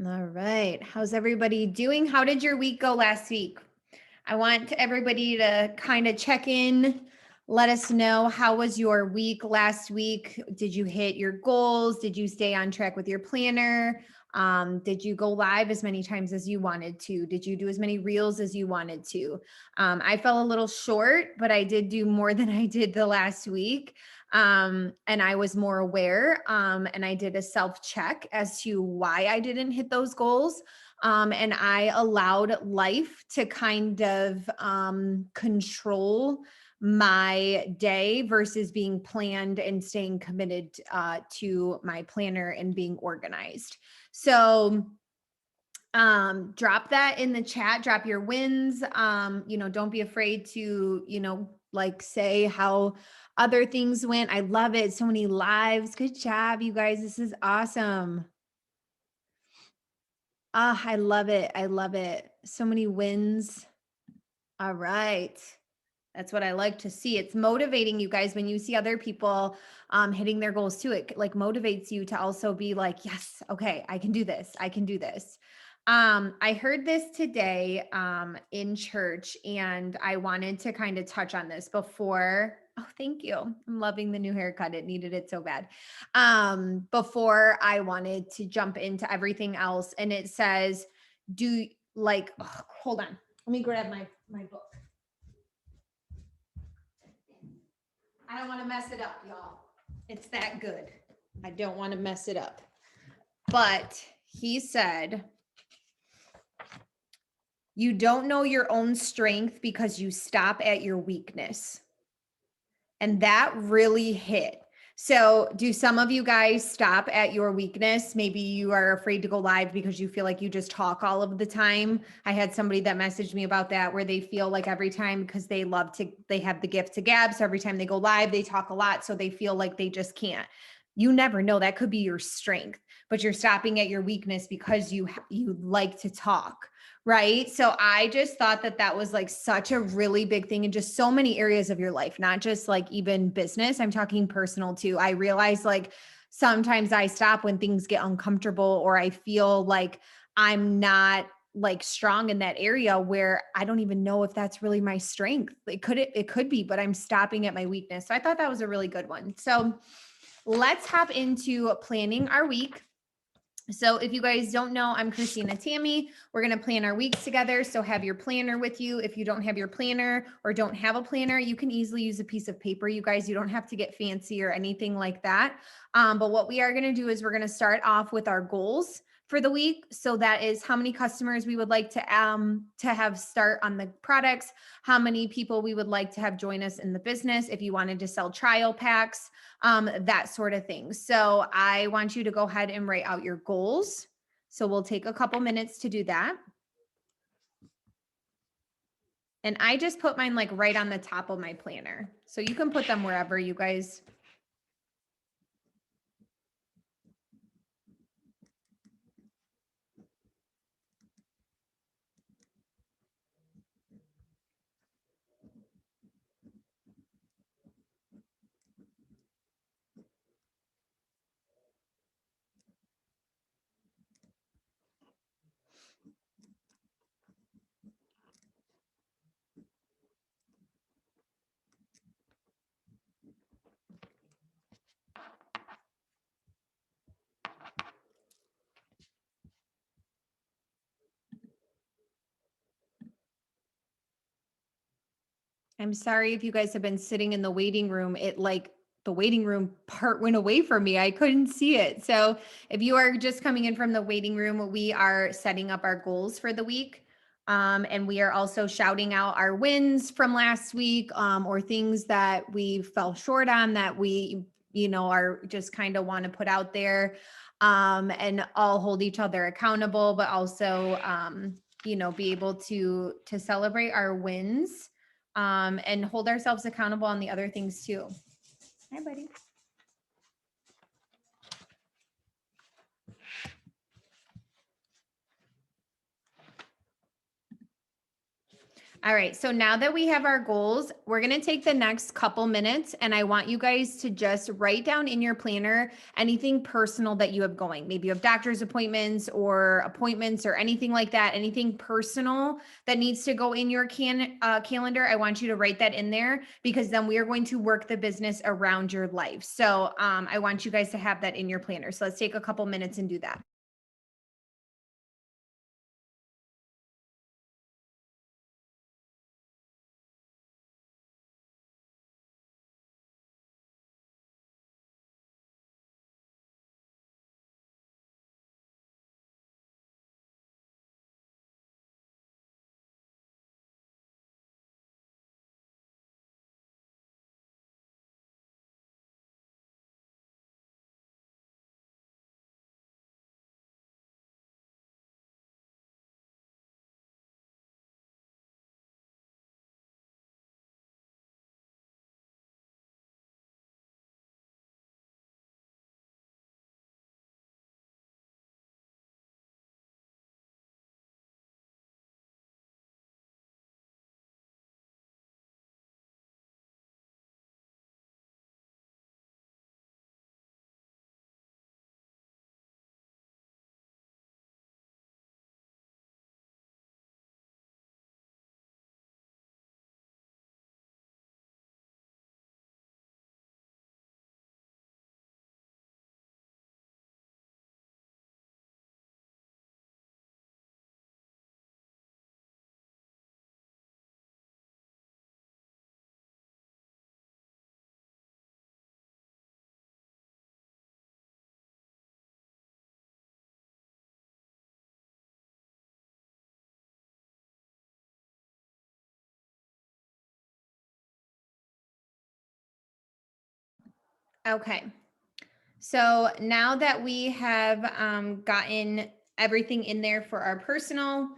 All right. How's everybody doing? How did your week go last week? I want everybody to kind of check in. Let us know, how was your week last week? Did you hit your goals? Did you stay on track with your planner? Did you go live as many times as you wanted to? Did you do as many reels as you wanted to? I fell a little short, but I did do more than I did the last week. And I was more aware. And I did a self check as to why I didn't hit those goals. And I allowed life to kind of control my day versus being planned and staying committed to my planner and being organized. So drop that in the chat, drop your wins. Don't be afraid to, like say how other things went. I love it. So many lives. Good job, you guys. This is awesome. I love it. I love it. So many wins. All right. That's what I like to see. It's motivating, you guys, when you see other people hitting their goals too. It like motivates you to also be like, yes, okay, I can do this. I can do this. I heard this today in church, and I wanted to kind of touch on this before. Oh, thank you. I'm loving the new haircut. It needed it so bad. Before I wanted to jump into everything else. And it says, hold on. Let me grab my book. I don't want to mess it up, y'all. It's that good. I don't want to mess it up. But he said, you don't know your own strength because you stop at your weakness. And that really hit. So, do some of you guys stop at your weakness? Maybe you are afraid to go live because you feel like you just talk all of the time. I had somebody that messaged me about that, where they feel like every time, because they have the gift to gab. So every time they go live, they talk a lot. So they feel like they just can't. You never know. That could be your strength, but you're stopping at your weakness because you like to talk. Right. So I just thought that was like such a really big thing in just so many areas of your life, not just like even business. I'm talking personal too. I realize like sometimes I stop when things get uncomfortable, or I feel like I'm not like strong in that area where I don't even know if that's really my strength. It could be, but I'm stopping at my weakness. So I thought that was a really good one. So let's hop into planning our week. So if you guys don't know, I'm Christina Tammy. We're going to plan our weeks together. So have your planner with you. If you don't have your planner or don't have a planner, you can easily use a piece of paper. You guys, you don't have to get fancy or anything like that. But what we are going to do is we're going to start off with our goals for the week. So that is how many customers we would like to have start on the products, how many people we would like to have join us in the business. If you wanted to sell trial packs, that sort of thing. So I want you to go ahead and write out your goals. So we'll take a couple minutes to do that. And I just put mine like right on the top of my planner. So you can put them wherever, you guys. I'm sorry if you guys have been sitting in the waiting room. The waiting room part went away from me. I couldn't see it. So if you are just coming in from the waiting room, we are setting up our goals for the week. And we are also shouting out our wins from last week, or things that we fell short on that we, are just kind of want to put out there, and all hold each other accountable, but also, be able to celebrate our wins, and hold ourselves accountable on the other things too. Hi, buddy. All right. So now that we have our goals, we're going to take the next couple minutes and I want you guys to just write down in your planner anything personal that you have going. Maybe you have doctor's appointments or anything like that, anything personal that needs to go in your calendar. I want you to write that in there because then we are going to work the business around your life. So I want you guys to have that in your planner. So let's take a couple minutes and do that. Okay. So now that we have gotten everything in there for our personal,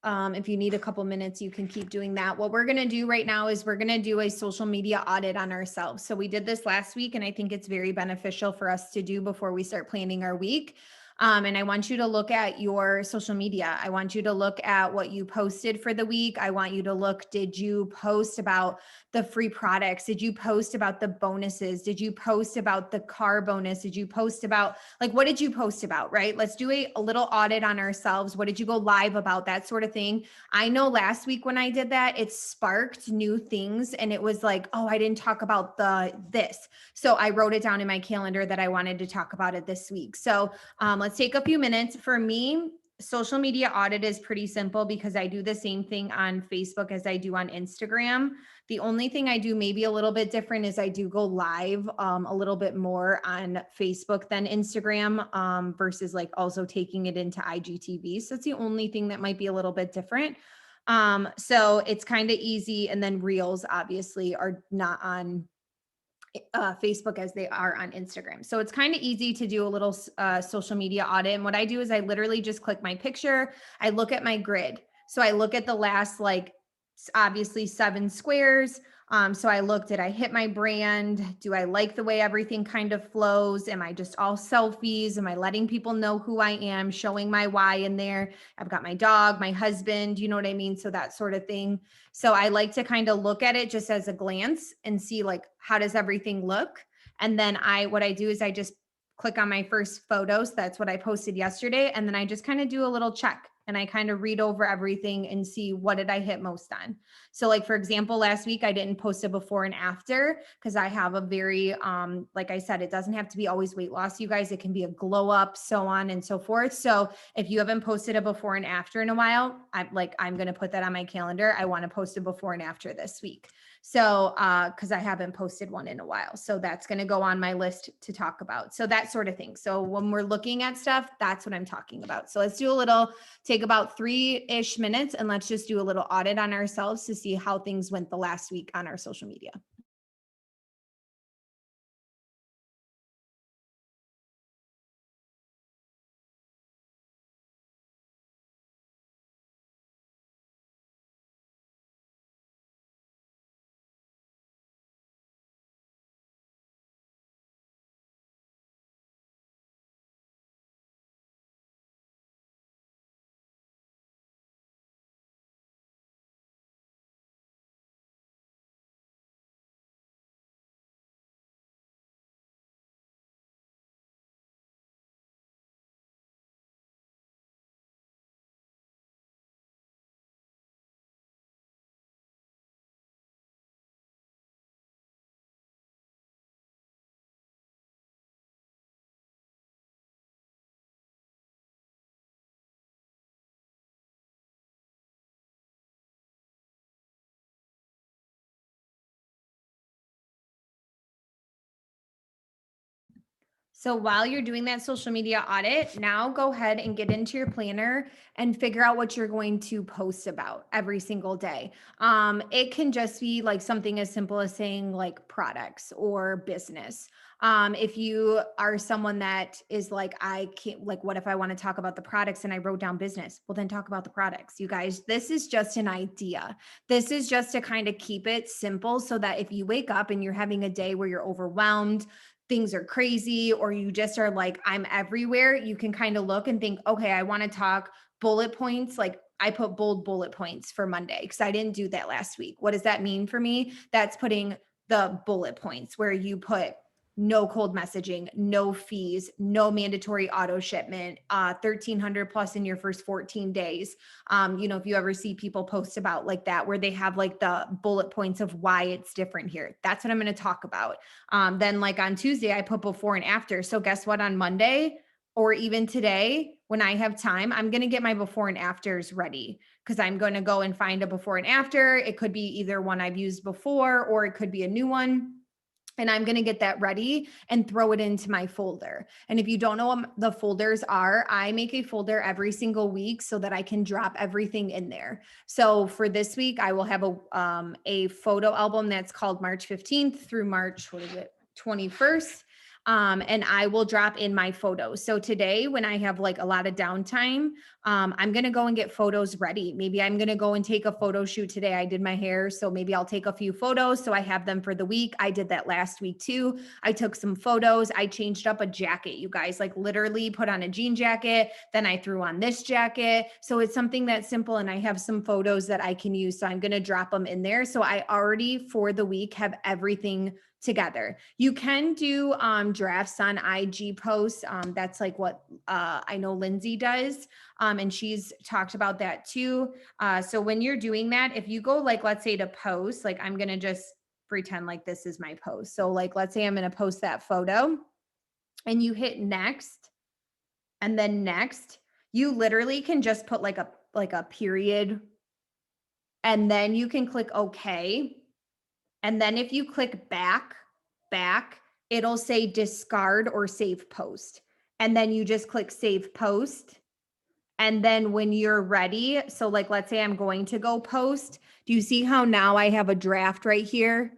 if you need a couple minutes, you can keep doing that. What we're going to do right now is we're going to do a social media audit on ourselves. So we did this last week, and I think it's very beneficial for us to do before we start planning our week. And I want you to look at your social media. I want you to look at what you posted for the week. I want you to look, did you post about the free products? Did you post about the bonuses? Did you post about the car bonus? Did you post about, like, what did you post about, right? Let's do a little audit on ourselves. What did you go live about? That sort of thing. I know last week when I did that, it sparked new things and it was like, oh, I didn't talk about this. So I wrote it down in my calendar that I wanted to talk about it this week. So let's take a few minutes. For me, social media audit is pretty simple because I do the same thing on Facebook as I do on Instagram. The only thing I do maybe a little bit different is I do go live a little bit more on Facebook than Instagram versus like also taking it into IGTV. So it's the only thing that might be a little bit different. So it's kind of easy. And then Reels obviously are not on Facebook as they are on Instagram. So it's kind of easy to do a little social media audit. And what I do is I literally just click my picture. I look at my grid. So I look at the last, like, obviously 7 squares. So I looked at, I hit my brand. Do I like the way everything kind of flows? Am I just all selfies? Am I letting people know who I am, showing my why in there? I've got my dog, my husband, you know what I mean? So that sort of thing. So I like to kind of look at it just as a glance and see, like, how does everything look? And then what I do is I just click on my first photos. That's what I posted yesterday. And then I just kind of do a little check and I kind of read over everything and see what did I hit most on. So like, for example, last week I didn't post a before and after because I have a very, like I said, it doesn't have to be always weight loss, you guys. It can be a glow up, so on and so forth. So if you haven't posted a before and after in a while, I'm going to put that on my calendar. I want to post a before and after this week. So, because I haven't posted one in a while. So that's going to go on my list to talk about. So that sort of thing. So when we're looking at stuff, that's what I'm talking about. So let's do a little, take about 3-ish minutes and let's just do a little audit on ourselves to see how things went the last week on our social media. So while you're doing that social media audit, now go ahead and get into your planner and figure out what you're going to post about every single day. It can just be like something as simple as saying like products or business. If you are someone that is like, I can't, like, what if I want to talk about the products and I wrote down business? Well, then talk about the products. You guys, this is just an idea. This is just to kind of keep it simple so that if you wake up and you're having a day where you're overwhelmed, things are crazy, or you just are like, I'm everywhere, you can kind of look and think, okay, I want to talk bullet points. Like I put bold bullet points for Monday because I didn't do that last week. What does that mean for me? That's putting the bullet points where you put no cold messaging, no fees, no mandatory auto shipment, 1,300 plus in your first 14 days. If you ever see people post about like that, where they have like the bullet points of why it's different here, that's what I'm going to talk about. Then like on Tuesday, I put before and after. So guess what? On Monday or even today, when I have time, I'm going to get my before and afters ready because I'm going to go and find a before and after. It could be either one I've used before, or it could be a new one. And I'm going to get that ready and throw it into my folder. And if you don't know what the folders are, I make a folder every single week so that I can drop everything in there. So for this week, I will have a photo album that's called March 15th through March, 21st. And I will drop in my photos. So today, when I have like a lot of downtime, I'm going to go and get photos ready. Maybe I'm going to go and take a photo shoot today. I did my hair, so maybe I'll take a few photos so I have them for the week. I did that last week too. I took some photos. I changed up a jacket, you guys, like literally put on a jean jacket. Then I threw on this jacket. So it's something that's simple. And I have some photos that I can use. So I'm going to drop them in there. So I already for the week have everything together. You can do drafts on IG posts. That's like what I know Lindsay does. And she's talked about that too. So when you're doing that, if you go like, let's say to post, like I'm going to just pretend like this is my post. So like, let's say I'm going to post that photo and you hit next and then next, you literally can just put like a period, and then you can click OK. And then if you click back, it'll say discard or save post. And then you just click save post. And then when you're ready, so like, let's say I'm going to go post. Do you see how now I have a draft right here?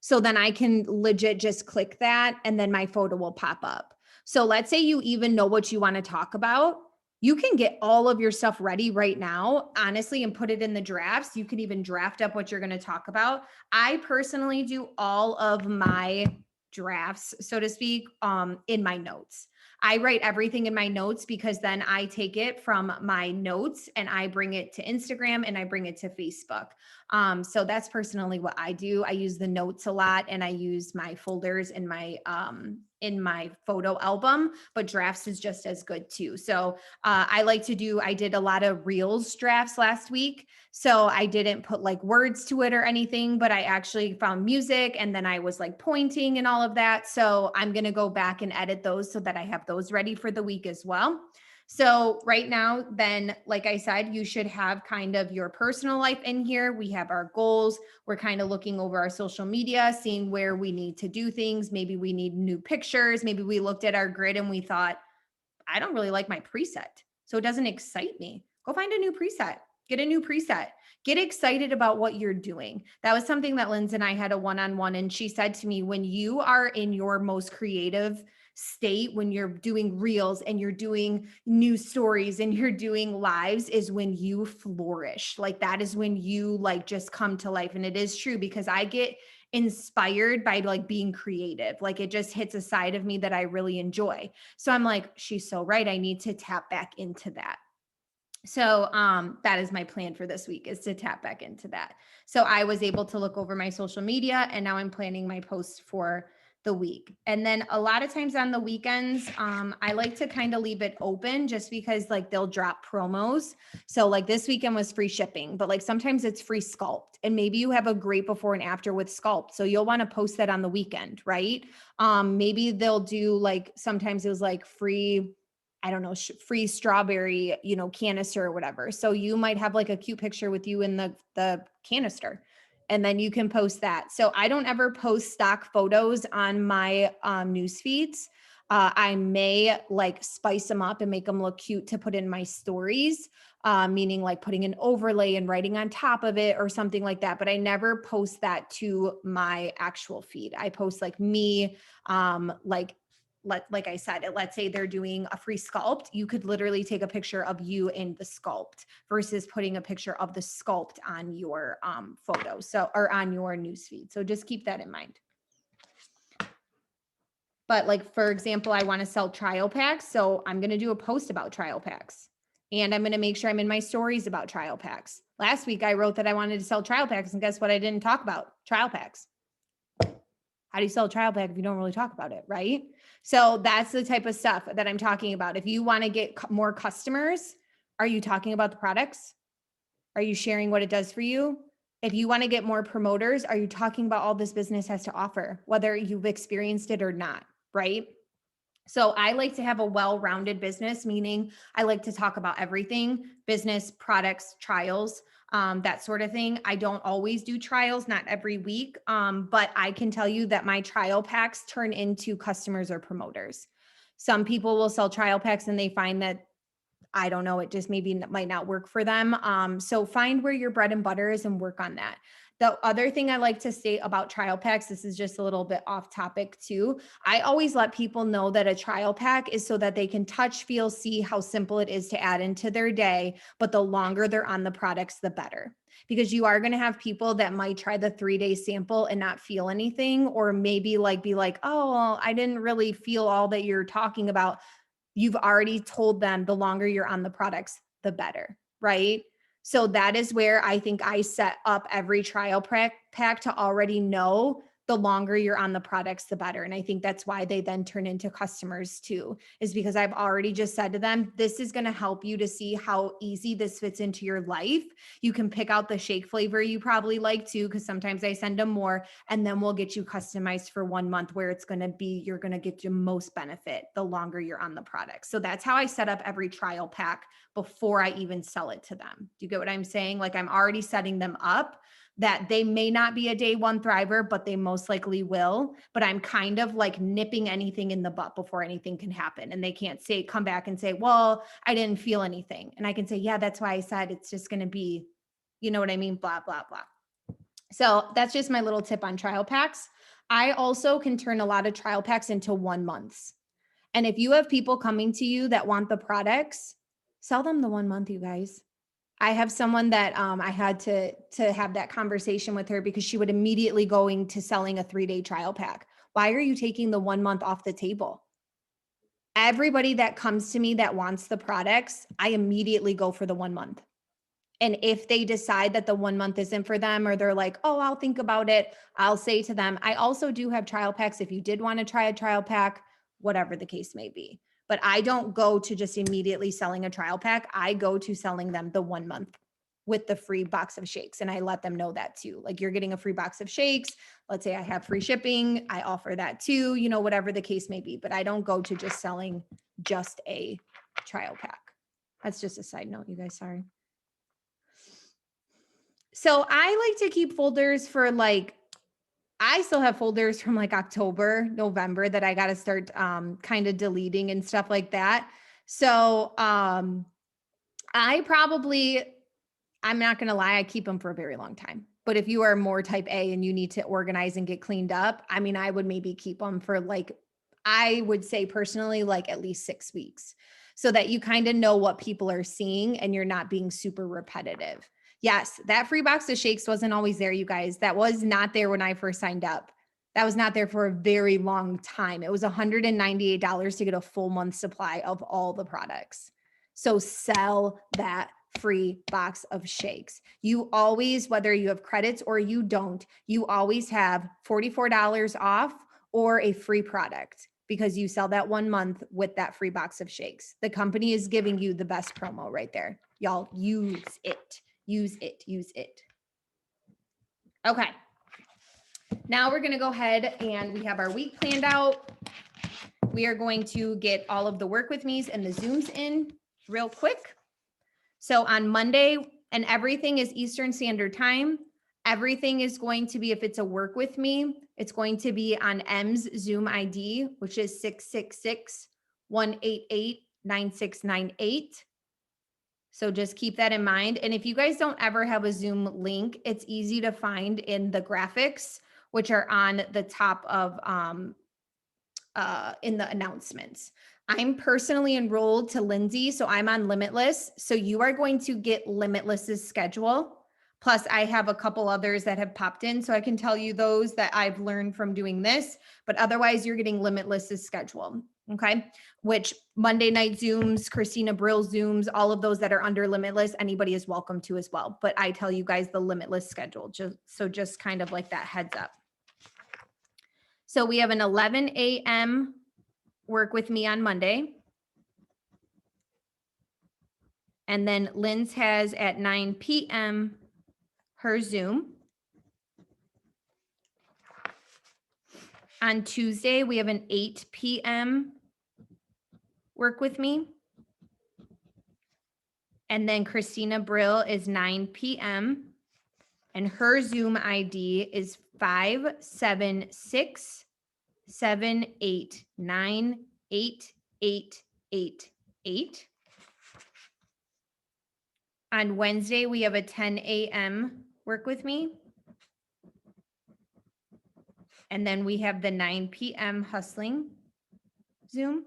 So then I can legit just click that and then my photo will pop up. So let's say you even know what you want to talk about. You can get all of your stuff ready right now, honestly, and put it in the drafts. You can even draft up what you're going to talk about. I personally do all of my drafts, so to speak, in my notes. I write everything in my notes because then I take it from my notes and I bring it to Instagram and I bring it to Facebook. So that's personally what I do. I use the notes a lot and I use my folders in my photo album, but drafts is just as good too. So I did a lot of reels drafts last week. So I didn't put like words to it or anything, but I actually found music and then I was like pointing and all of that. So I'm going to go back and edit those so that I have those ready for the week as well. So right now, then, like I said, you should have kind of your personal life in here. We have our goals. We're kind of looking over our social media, seeing where we need to do things. Maybe we need new pictures. Maybe we looked at our grid and we thought, I don't really like my preset, so it doesn't excite me. Go find a new preset. Get a new preset. Get excited about what you're doing. That was something that Lindsay and I had a one-on-one, and she said to me, when you are in your most creative state, when you're doing reels and you're doing news stories and you're doing lives, is when you flourish. Like that is when you like just come to life. And it is true because I get inspired by like being creative. Like it just hits a side of me that I really enjoy. So I'm like, she's so right. I need to tap back into that. So that is my plan for this week, is to tap back into that. So I was able to look over my social media and now I'm planning my posts for the week. And then a lot of times on the weekends, I like to kind of leave it open just because like they'll drop promos. So like this weekend was free shipping, but like sometimes it's free sculpt, and maybe you have a great before and after with sculpt. So you'll want to post that on the weekend, right? Maybe they'll do like, sometimes it was like free, I don't know, free strawberry, canister or whatever. So you might have like a cute picture with you in the canister, and then you can post that. So I don't ever post stock photos on my news feeds. I may like spice them up and make them look cute to put in my stories, meaning like putting an overlay and writing on top of it or something like that. But I never post that to my actual feed. I post like me, like I said, let's say they're doing a free sculpt. You could literally take a picture of you in the sculpt versus putting a picture of the sculpt on your photo. So, or on your newsfeed. So just keep that in mind. But like, for example, I want to sell trial packs. So I'm going to do a post about trial packs, and I'm going to make sure I'm in my stories about trial packs. Last week, I wrote that I wanted to sell trial packs, and guess what? I didn't talk about trial packs. How do you sell a trial pack if you don't really talk about it, right? So that's the type of stuff that I'm talking about. If you want to get more customers, are you talking about the products? Are you sharing what it does for you? If you want to get more promoters, are you talking about all this business has to offer, whether you've experienced it or not, right? So I like to have a well-rounded business, meaning I like to talk about everything, business, products, trials, that sort of thing. I don't always do trials, not every week, but I can tell you that my trial packs turn into customers or promoters. Some people will sell trial packs and they find that, I don't know, it just maybe might not work for them. So find where your bread and butter is and work on that. The other thing I like to say about trial packs, this is just a little bit off topic too. I always let people know that a trial pack is so that they can touch, feel, see how simple it is to add into their day. But the longer they're on the products, the better. Because you are going to have people that might try the 3-day sample and not feel anything, or maybe like be like, oh, well, I didn't really feel all that you're talking about. You've already told them the longer you're on the products, the better, right? So that is where I think I set up every trial pack to already know the longer you're on the products, the better. And I think that's why they then turn into customers too, is because I've already just said to them, this is going to help you to see how easy this fits into your life. You can pick out the shake flavor you probably like too, because sometimes I send them more, and then we'll get you customized for 1 month where it's going to be, you're going to get your most benefit the longer you're on the product. So that's how I set up every trial pack before I even sell it to them. Do you get what I'm saying? Like, I'm already setting them up that they may not be a day one thriver, but they most likely will. But I'm kind of like nipping anything in the butt before anything can happen. And they can't say, come back and say, well, I didn't feel anything. And I can say, yeah, that's why I said it's just going to be, you know what I mean? Blah, blah, blah. So that's just my little tip on trial packs. I also can turn a lot of trial packs into 1 months. And if you have people coming to you that want the products, sell them the 1 month, you guys. I have someone that I had to have that conversation with her because she would immediately going to selling a 3-day trial pack. Why are you taking the 1 month off the table? Everybody that comes to me that wants the products, I immediately go for the 1 month. And if they decide that the 1 month isn't for them, or they're like, oh, I'll think about it, I'll say to them, I also do have trial packs if you did want to try a trial pack, whatever the case may be. But I don't go to just immediately selling a trial pack. I go to selling them the 1 month with the free box of shakes. And I let them know that too. Like, you're getting a free box of shakes. Let's say I have free shipping. I offer that too, you know, whatever the case may be. But I don't go to just selling just a trial pack. That's just a side note, you guys. Sorry. So I like to keep folders for like, I still have folders from like October, November that I got to start kind of deleting and stuff like that. So I'm not going to lie, I keep them for a very long time. But if you are more type A and you need to organize and get cleaned up, I mean, I would maybe keep them for like, I would say personally, like at least 6 weeks, so that you kind of know what people are seeing and you're not being super repetitive. Yes, that free box of shakes wasn't always there, you guys. That was not there when I first signed up. That was not there for a very long time. It was $198 to get a full month supply of all the products. So sell that free box of shakes. You always, whether you have credits or you don't, you always have $44 off or a free product because you sell that 1 month with that free box of shakes. The company is giving you the best promo right there. Y'all use it. Use it, use it. Okay. Now we're going to go ahead and we have our week planned out. We are going to get all of the work with me's and the Zooms in real quick. So on Monday, and everything is Eastern Standard Time. Everything is going to be, if it's a work with me, it's going to be on M's Zoom ID, which is 666-188-9698. So just keep that in mind. And if you guys don't ever have a Zoom link, it's easy to find in the graphics, which are on the top of in the announcements. I'm personally enrolled to Lindsay, so I'm on Limitless. So you are going to get Limitless's schedule. Plus, I have a couple others that have popped in, so I can tell you those that I've learned from doing this. But otherwise, you're getting Limitless's schedule. Okay, which Monday night Zooms, Christina Brill Zooms, all of those that are under Limitless, anybody is welcome to as well. But I tell you guys the Limitless schedule, just kind of like that heads up. So we have an 11 a.m. work with me on Monday. And then Lynn's has at 9 p.m. her Zoom. On Tuesday, we have an 8 p.m. work with me. And then Christina Brill is 9 p.m. and her Zoom ID is 576-789-8888. On Wednesday, we have a 10 a.m. work with me. And then we have the 9 p.m. hustling Zoom.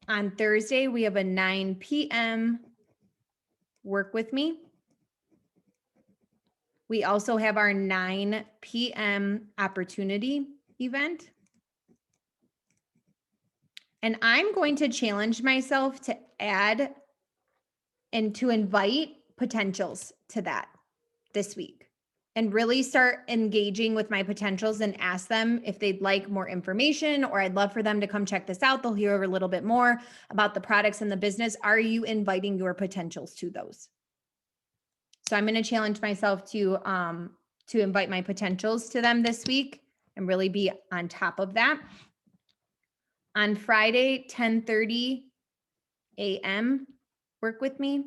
On Thursday, we have a 9 p.m. work with me. We also have our 9 p.m. opportunity event. And I'm going to challenge myself to add and to invite potentials to that this week and really start engaging with my potentials and ask them if they'd like more information, or I'd love for them to come check this out. They'll hear a little bit more about the products and the business. Are you inviting your potentials to those? So I'm going to challenge myself to invite my potentials to them this week and really be on top of that. On Friday, 10:30 a.m., work with me.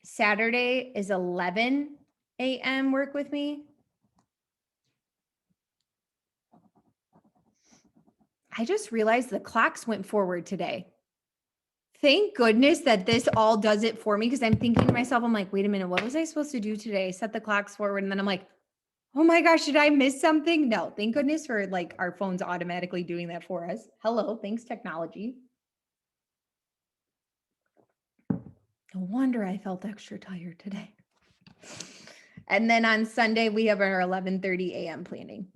Saturday is 11 a.m. work with me. I just realized the clocks went forward today. Thank goodness that this all does it for me, because I'm thinking to myself, I'm like, wait a minute, what was I supposed to do today? Set the clocks forward. And then I'm like, oh my gosh, did I miss something? No, thank goodness for like our phones automatically doing that for us. Hello, thanks technology. No wonder I felt extra tired today. And then on Sunday, we have our 11:30 a.m. planning.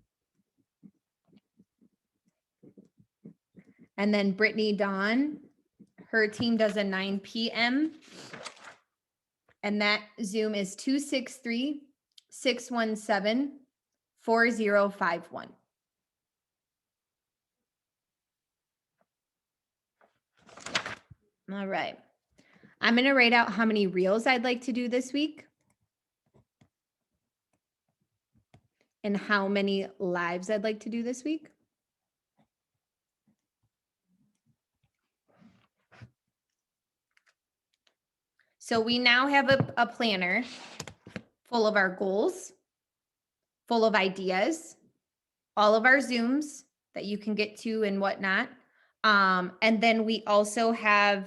And then Brittany Dawn, her team does a 9 p.m. And that Zoom is 263-617-4051. All right. I'm going to write out how many reels I'd like to do this week and how many lives I'd like to do this week. So we now have a planner full of our goals, full of ideas, all of our Zooms that you can get to and whatnot. And then we also have,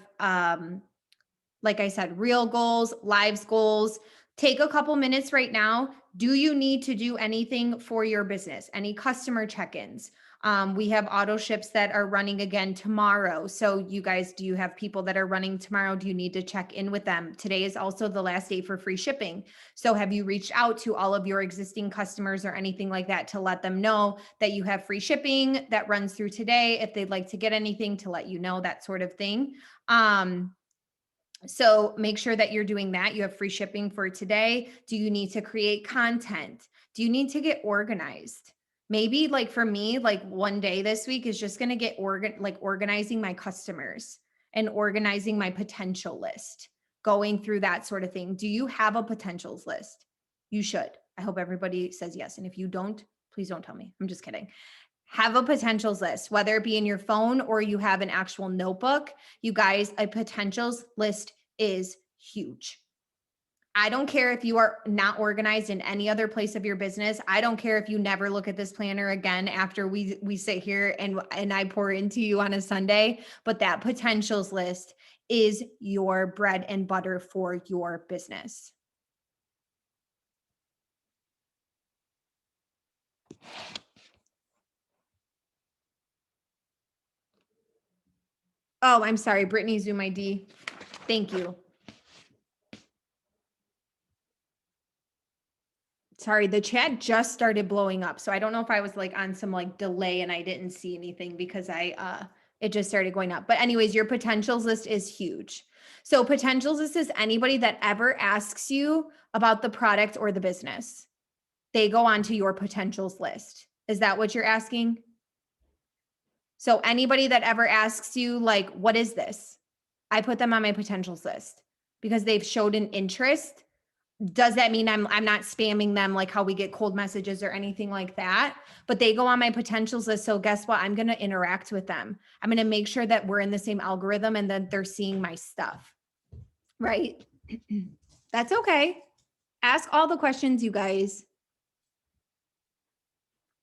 like I said, real goals, lives goals. Take a couple minutes right now. Do you need to do anything for your business? Any customer check-ins? We have auto ships that are running again tomorrow. So you guys, do you have people that are running tomorrow? Do you need to check in with them? Today is also the last day for free shipping. So have you reached out to all of your existing customers or anything like that to let them know that you have free shipping that runs through today? If they'd like to get anything, to let you know, that sort of thing. So make sure that you're doing that. You have free shipping for today. Do you need to create content? Do you need to get organized? Maybe like for me, like one day this week is just going to get organizing my customers and organizing my potential list, going through that sort of thing. Do you have a potentials list? You should. I hope everybody says yes. And if you don't, please don't tell me. I'm just kidding. have a potentials list, whether it be in your phone or you have an actual notebook. You guys, a potentials list is huge. I don't care if you are not organized in any other place of your business. I don't care if you never look at this planner again after we sit here and I pour into you on a Sunday, but that potentials list is your bread and butter for your business. Oh, I'm sorry, Brittany Zoom ID. Thank you. Sorry, the chat just started blowing up. So I don't know if I was like on some like delay and I didn't see anything because it just started going up. But anyways, your potentials list is huge. So potentials list is anybody that ever asks you about the product or the business. They go onto your potentials list. Is that what you're asking? So anybody that ever asks you like, what is this? I put them on my potentials list because they've showed an interest. Does that mean I'm not spamming them like how we get cold messages or anything like that? But they go on my potentials list. So guess what? I'm going to interact with them. I'm going to make sure that we're in the same algorithm and that they're seeing my stuff. Right? That's okay. Ask all the questions, you guys.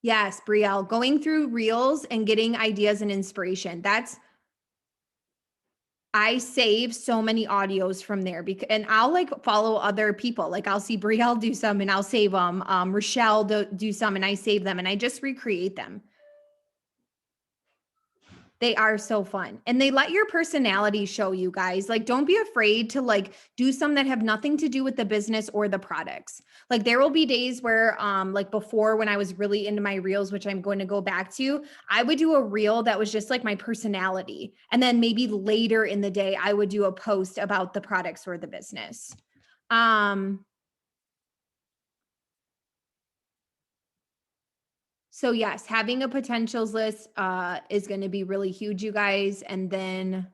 Yes, Brielle, going through reels and getting ideas and inspiration. I save so many audios from there because, and I'll like follow other people. Like I'll see Brielle do some and I'll save them. Rochelle do some and I save them and I just recreate them. They are so fun and they let your personality show, you guys. Like, don't be afraid to like do some that have nothing to do with the business or the products. Like there will be days where like before when I was really into my reels, which I'm going to go back to, I would do a reel that was just like my personality. And then maybe later in the day, I would do a post about the products or the business. So yes, having a potentials list is going to be really huge, you guys. And then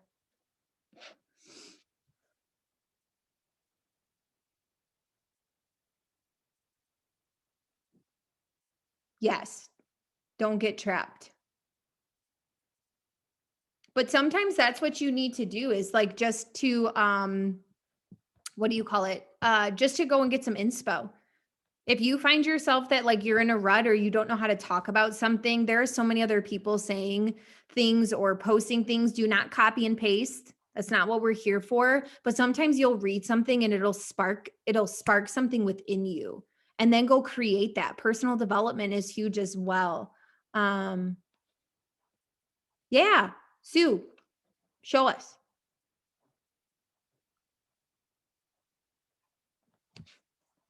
yes, don't get trapped. But sometimes that's what you need to do is like just to what do you call it? Just to go and get some inspo. If you find yourself that like you're in a rut or you don't know how to talk about something, there are so many other people saying things or posting things. Do not copy and paste. That's not what we're here for. But sometimes you'll read something and it'll spark something within you. And then go create that. Personal development is huge as well. Yeah, Sue, show us.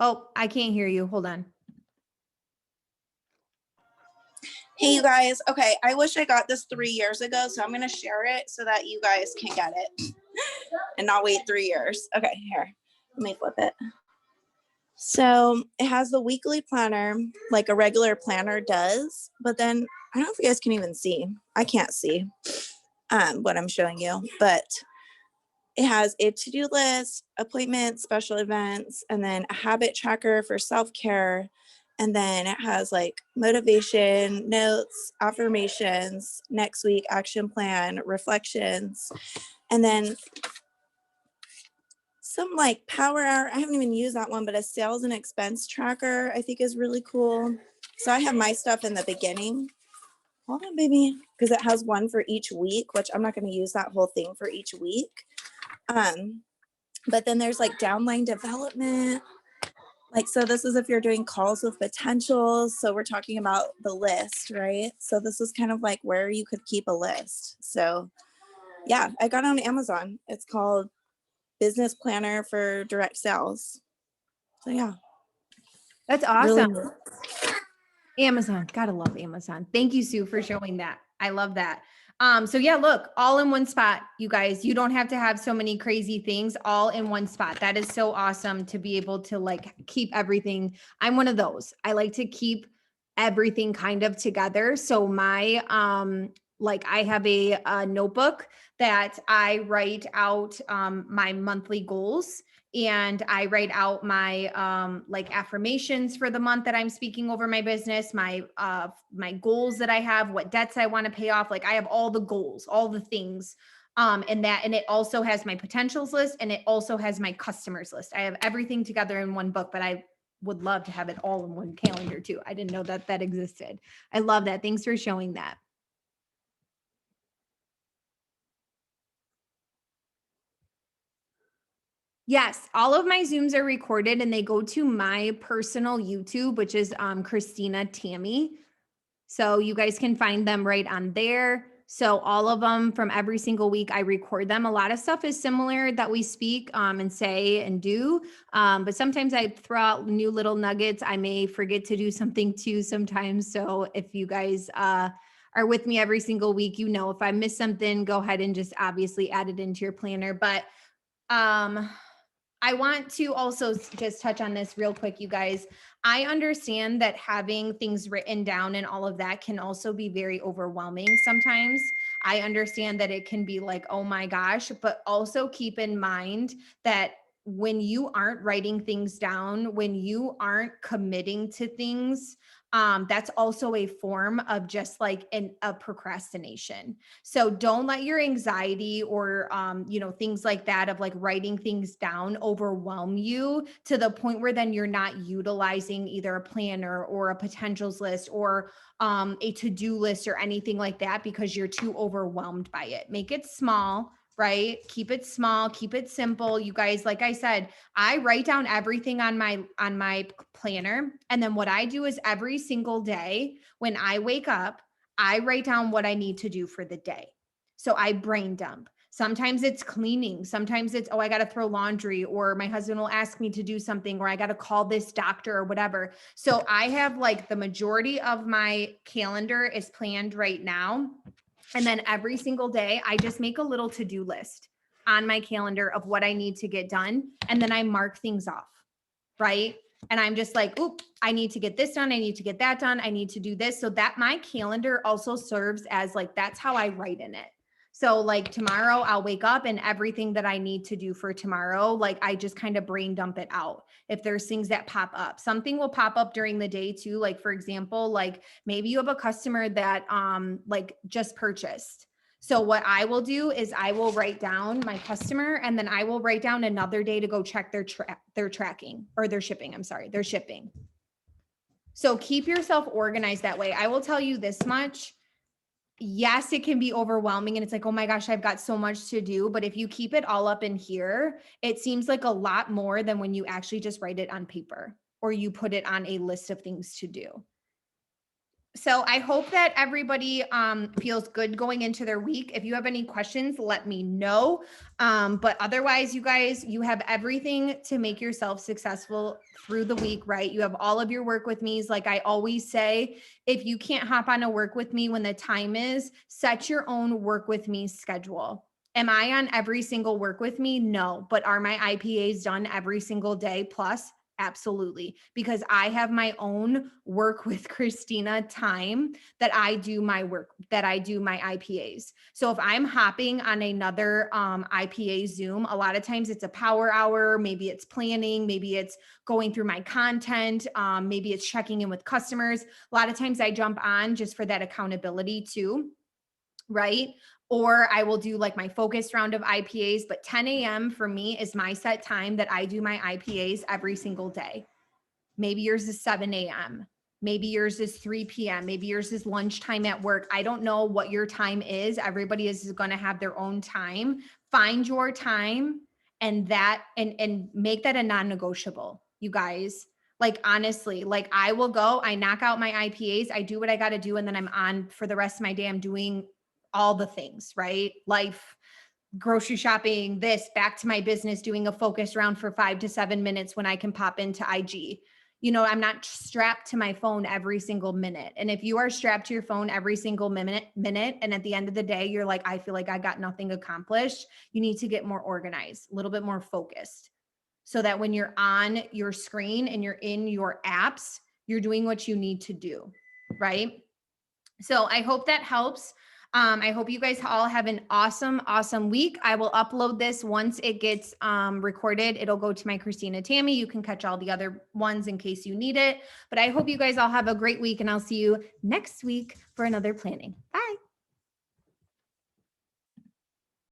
Oh, I can't hear you. Hold on. Hey, you guys. Okay, I wish I got this 3 years ago, so I'm going to share it so that you guys can get it and not wait 3 years. Okay, here. Let me flip it. So it has the weekly planner like a regular planner does, but then I don't know if you guys can even see. I can't see what I'm showing you, but it has a to-do list, appointments, special events, and then a habit tracker for self-care. And then it has like motivation, notes, affirmations, next week action plan, reflections, and then some like power hour. I haven't even used that one, but a sales and expense tracker I think is really cool. So I have my stuff in the beginning. Hold on, baby, because it has one for each week, which I'm not going to use that whole thing for each week. But then there's like downline development. Like, so this is if you're doing calls with potentials. So we're talking about the list, right? So this is kind of like where you could keep a list. So yeah, I got it on Amazon. It's called Business Planner for Direct Sales. So yeah. That's awesome. Really Amazon. Gotta love Amazon. Thank you, Sue, for showing that. I love that. So yeah, look, all in one spot, you guys. You don't have to have so many crazy things all in one spot. That is so awesome to be able to like keep everything. I'm one of those. I like to keep everything kind of together. So my like I have a notebook that I write out my monthly goals and I write out my like affirmations for the month that I'm speaking over my business, my goals that I have, what debts I want to pay off. Like I have all the goals, all the things. And it also has my potentials list, and it also has my customers list. I have everything together in one book, but I would love to have it all in one calendar too. I didn't know that that existed. I love that. Thanks for showing that. Yes, all of my Zooms are recorded and they go to my personal YouTube, which is Christina Tammy. So you guys can find them right on there. So all of them from every single week, I record them. A lot of stuff is similar that we speak and say and do. But sometimes I throw out new little nuggets. I may forget to do something too sometimes. So if you guys are with me every single week, you know, if I miss something, go ahead and just obviously add it into your planner. But I want to also just touch on this real quick, you guys. I understand that having things written down and all of that can also be very overwhelming sometimes. I understand that it can be like, oh my gosh, but also keep in mind that when you aren't writing things down, when you aren't committing to things, that's also a form of just like a procrastination. So don't let your anxiety or, things like that of like writing things down overwhelm you to the point where then you're not utilizing either a planner or a potentials list or a to-do list or anything like that because you're too overwhelmed by it. Make it small, right? Keep it small, keep it simple. You guys, like I said, I write down everything on my planner. And then what I do is every single day when I wake up, I write down what I need to do for the day. So I brain dump. Sometimes it's cleaning. Sometimes it's, oh, I got to throw laundry, or my husband will ask me to do something, or I got to call this doctor or whatever. So I have like the majority of my calendar is planned right now. And then every single day, I just make a little to-do list on my calendar of what I need to get done. And then I mark things off, right? And I'm just like, oop, I need to get this done. I need to get that done. I need to do this. So that my calendar also serves as like, that's how I write in it. So like tomorrow I'll wake up and everything that I need to do for tomorrow, like I just kind of brain dump it out. If there's things that pop up, something will pop up during the day too. Like for example, like maybe you have a customer that like just purchased. So what I will do is I will write down my customer, and then I will write down another day to go check their tracking or their shipping. I'm sorry, their shipping. So keep yourself organized that way. I will tell you this much. Yes, it can be overwhelming and it's like, oh my gosh, I've got so much to do. But if you keep it all up in here, it seems like a lot more than when you actually just write it on paper or you put it on a list of things to do. So I hope that everybody feels good going into their week. If you have any questions, let me know. But otherwise, you guys, you have everything to make yourself successful through the week, right? You have all of your work with me's. Like I always say, if you can't hop on a work with me when the time is, set your own work with me schedule. Am I on every single work with me? No. But are my IPAs done every single day plus? Absolutely. Because I have my own work with Christina time that I do my work, that I do my IPAs. So if I'm hopping on another IPA Zoom, a lot of times it's a power hour, maybe it's planning, maybe it's going through my content, maybe it's checking in with customers. A lot of times I jump on just for that accountability too, right? Or I will do like my focused round of IPAs, but 10 a.m. for me is my set time that I do my IPAs every single day. Maybe yours is 7 a.m. Maybe yours is 3 p.m. Maybe yours is lunchtime at work. I don't know what your time is. Everybody is going to have their own time. Find your time and make that a non-negotiable, you guys. Like honestly, like I will go, I knock out my IPAs, I do what I got to do, and then I'm on for the rest of my day. I'm doing all the things, right? Life, grocery shopping, this, back to my business, doing a focus round for 5 to 7 minutes when I can pop into IG. You know, I'm not strapped to my phone every single minute. And if you are strapped to your phone every single minute, and at the end of the day, you're like, I feel like I got nothing accomplished, you need to get more organized, a little bit more focused, so that when you're on your screen and you're in your apps, you're doing what you need to do, right? So I hope that helps. I hope you guys all have an awesome, awesome week. I will upload this once it gets recorded. It'll go to my Christina Tammy. You can catch all the other ones in case you need it. But I hope you guys all have a great week, and I'll see you next week for another planning. Bye.